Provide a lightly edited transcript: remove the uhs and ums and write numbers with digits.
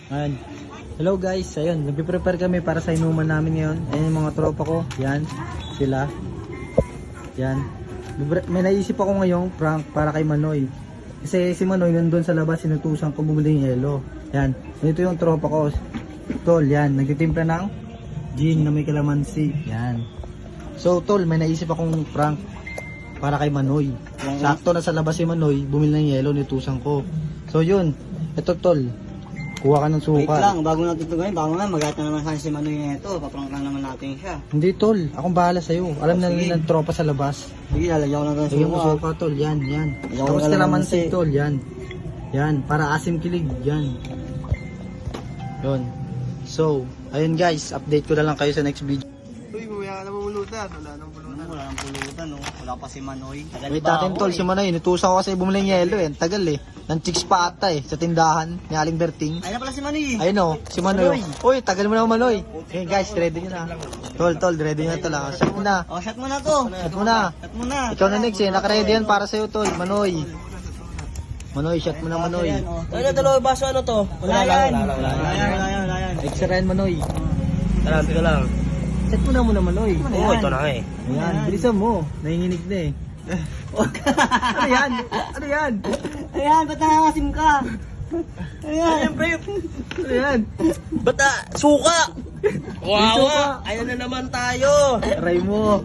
Ayan. Hello guys, ayun, nagpe-prepare kami para sa inuman namin ngayon. Ayan yung mga tropa ko, yan, sila. Yan. May naisip ako ngayong prank para kay Manoy. Kasi si Manoy nandun sa labas, sinutusan ko bumili ng yelo. Yan, ito yung tropa ko. Tol, yan, nagtitimpla ng gin na may kalamansi. Yan. So tol, may naisip akong prank para kay Manoy. Sakto na sa labas si Manoy, bumili ng yelo, nitusang ko. So yun, ito tol, kuha ka ng Wait suka. lang, bago natin ito gawin, bago nga mag-ata naman sana si Manoy na ito, paprank lang naman natin siya. Hindi tol, akong bahala sa'yo. Alam na nila ng tropa sa labas. Sige, lalagyan ko lang ng Lagyan mo suka. suka tol, yan, yan. Lagyan ko Tapos ng kalamansi. kalamansi tol, yan. Yan, para asim kilig, yan. Yun. So, ayun guys, update ko na lang kayo sa next video. Uy, mamaya ka na mamulutan. Wala nang pulutan. Wala nang pulutan, no? Wala pa si Manoy. Wait natin tol, si Manoy, inutusan ko kasi bumili ng yelo eh. Tagal eh. Nang chicks pa ata eh, sa tindahan ni Aling Berting. Ayun na pala si Manoy. Ayun o, si Manoy. Uy, tagal mo na Manoy. Okay guys, ready nyo na. Tol, ready nyo na tol ah. Shot mo na. Oh, shot mo na to. Shot mo na. Shot mo na. Ikaw na next eh, nakaready yan para sa'yo tol, Manoy. Manoy, shot mo na Manoy. Ano, dalawa baso ano to? Wala yan. Wala yan. Extra yan Manoy. Taranti ka lang. Shot mo na muna Manoy. Oo, ito na nga eh. Ayan, bilisan mo. Nanginginig na eh. Ano yan? Ano yan? Ayan, ba't nangangasim ka? Ayan. Ano yan? Bata, suka! Suka. Ayan na naman tayo! Aray mo.